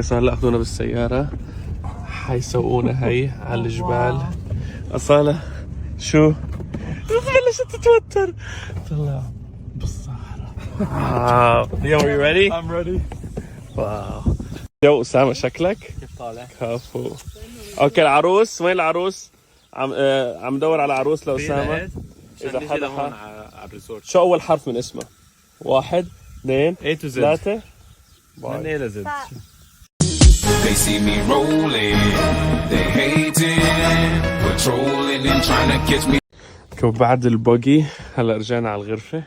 هلا اخذونا بالسيارة حيسوقونا هي على الجبال. أصالة شو؟ بلشت تتوتر. طلع بالصحراء. Yo, are you ready? I'm ready. واو. يو أسامة شكلك؟ كيف طالع؟ كفو. اوكي العروس وين العروس؟ عم ندور على عروس لأسامة. إذا حدا هون على الريسورت. شو أول حرف من اسمه؟ 1 2 A to Z. 3 من A ل Z. They see me rolling, they hating, patrolling and trying to catch me. بعد البوجي هلا رجعنا على الغرفة.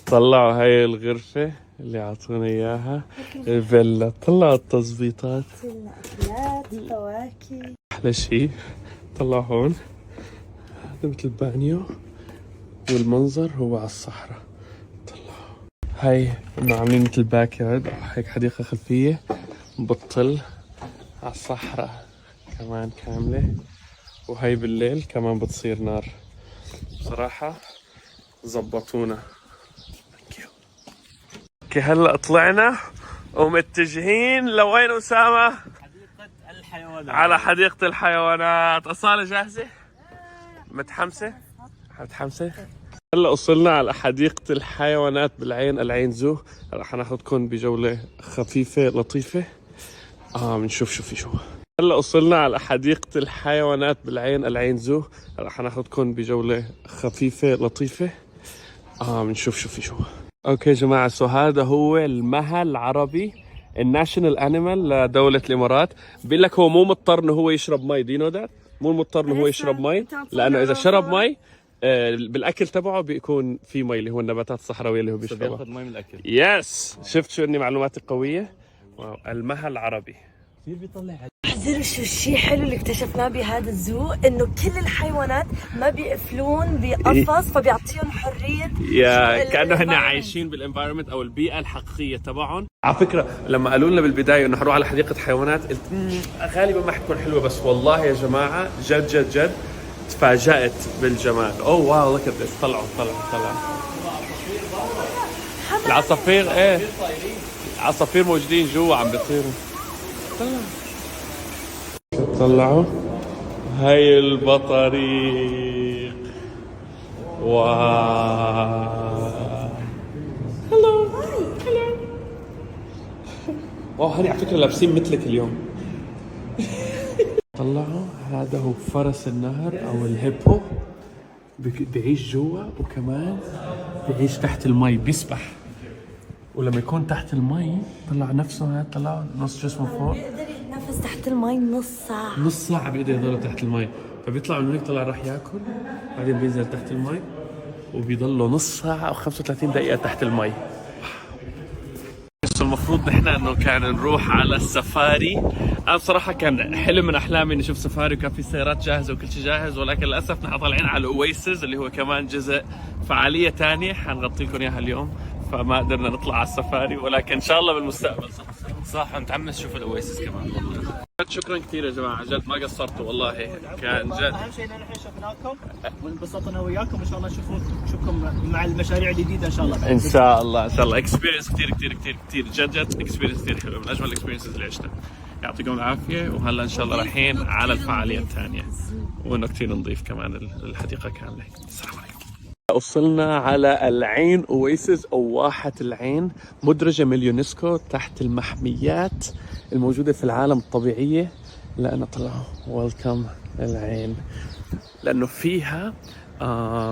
طلعوا هاي الغرفة اللي عطونا اياها الفيلا. طلعوا التظبيطات، أكلات فواكه. احلى شيء طلعوا هون هذا مثل البانيو والمنظر هو على الصحراء. طلعوا هاي انه عاملين مثل باك يارد، هيك حديقة خلفية بتطل على الصحراء كمان كاملة، وهي بالليل كمان بتصير نار. بصراحة زبطونا. اوكي هلا طلعنا ومتجهين لوين أسامة؟ حديقة الحيوانات. على حديقة الحيوانات. أصالة جاهزة؟ متحمسة؟ متحمسة؟ هلا وصلنا على حديقة الحيوانات بالعين، العين زو. رح ناخذكم بجولة خفيفة لطيفة. بنشوف شو في جوا. هلا وصلنا على حديقة الحيوانات بالعين، العين زو. رح ناخذكم بجولة خفيفة لطيفة. بنشوف شو في جوا. اوكي جماعة، سو هذا هو المها العربي، الناشونال انيمال لدولة الامارات. بيقول لك هو مو مضطر انه هو يشرب مي. دي نو ذات؟ مو مضطر انه هو يشرب مي، لانه اذا شرب مي بالاكل تبعه بيكون في مي اللي هو النباتات الصحراويه اللي هو بيشربها. بياخذ مي من الأكل. يس، شفت شو اني معلوماتي قوية. واو. المها العربي كثير بيطلع. احذروا شو الشيء حلو اللي اكتشفناه بهذا الزو، انه كل الحيوانات ما بيقفلون بقفص، فبيعطيهم حريه. كانه هن عايشين بالانفايرمنت او البيئه الحقيقيه تبعهم. على فكره لما قالوا لنا بالبدايه انه حنروح على حديقه حيوانات قلت غالبا ما حتكون حلوه، بس والله يا جماعه جد جد جد تفاجات بالجمال. اوه واو، لك طلعوا العصافير. ايه العصافير موجودين جوا عم بيطيروا. طلعوا هاي البطاريق. واو. هلو واو، هني على فكرة لابسين مثلك اليوم. طلعوا هذا هو فرس النهر او الهيبو، بيعيش جوا وكمان بيعيش تحت المي، بيسبح. ولما يكون تحت المي طلع نفسه، طلع نص جسمه فوق. بيقدر يتنفس تحت المي نص ساعه بيقدر يضل تحت المي. فبيطلع من هيك، طلع راح ياكل، بعدين بينزل تحت المي وبيضله نص ساعة أو 35 دقيقة تحت المي. بس المفروض نحن إنه كان نروح على السفاري. أنا بصراحة كان حلم من أحلامي إني أشوف سفاري وكان في سيارات جاهزة وكل شيء جاهز، ولكن للأسف نحن طالعين على الأويسز اللي هو كمان جزء فعالية تانية حنغطي لكم إياها اليوم، فما قدرنا نطلع على السفاري، ولكن إن شاء الله بالمستقبل. صح، متحمس شوف الأويسس كمان والله. شكرا كثير يا جماعة، جد ما قصرتوا والله، كان جد. اهم شيء ان احنا شفناكم وانبسطنا وياكم، ان شاء الله نشوفكم مع المشاريع الجديده ان شاء الله. ان شاء الله ان شاء الله. اكسبيرينس كثير كثير كثير كثير جد جد اكسبيرينس كثير حلو، من اجمل الاكسبيرينسز اللي عشتها. يعطيكم العافيه. وهلا ان شاء الله رايحين على الفعاليه الثانيه، وانه كثير نضيف كمان الحديقه كامله. السلام عليكم. وصلنا على العين اويسز او واحة العين، مدرجة من اليونسكو تحت المحميات الموجودة في العالم الطبيعية. لأنه طلعوا ويلكم العين، لأنه فيها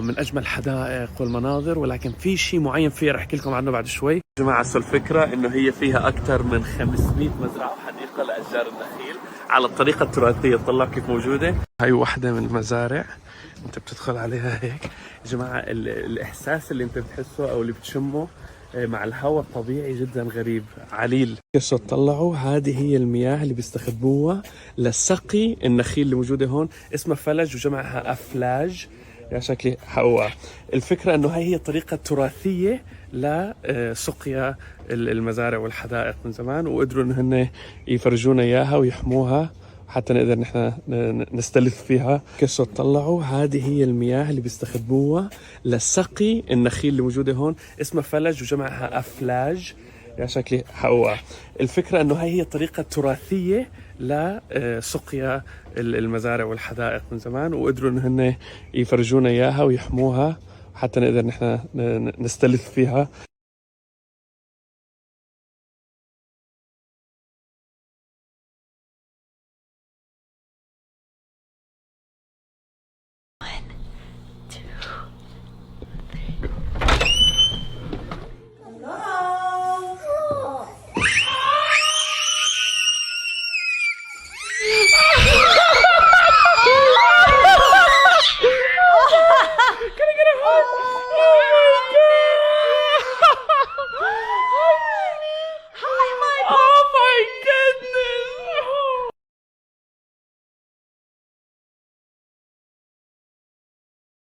من أجمل الحدائق والمناظر، ولكن في شيء معين فيها رح أحكي لكم عنه بعد شوي. جماعة الفكرة إنه هي فيها أكثر من 500 مزرعة وحديقة لأشجار النخيل على الطريقة التراثية. طلعوا كيف موجودة. هاي واحدة من المزارع، أنت بتدخل عليها هيك. يا جماعة الإحساس اللي أنت بتحسه أو اللي بتشمه مع الهواء الطبيعي جدا غريب عليل. كيف طلعوا هذه هي المياه اللي بيستخدموها لسقي النخيل اللي موجودة هون، اسمها فلج وجمعها أفلاج. يا شكلي هو الفكرة انه هي طريقة تراثية لسقيا المزارع والحدائق من زمان، وقدروا انه هن يفرجونا اياها ويحموها حتى نقدر نحن نستلف فيها. كيف طلعوا هذه هي المياه اللي بيستخدموها لسقي النخيل اللي موجودة هون، اسمها فلج وجمعها أفلاج. يا شكلي حقوقها. الفكرة انه هي طريقة تراثية لسقيا المزارع والحدائق من زمان، وقدروا انه هن يفرجونا اياها ويحموها حتى نقدر نحن نستلذ فيها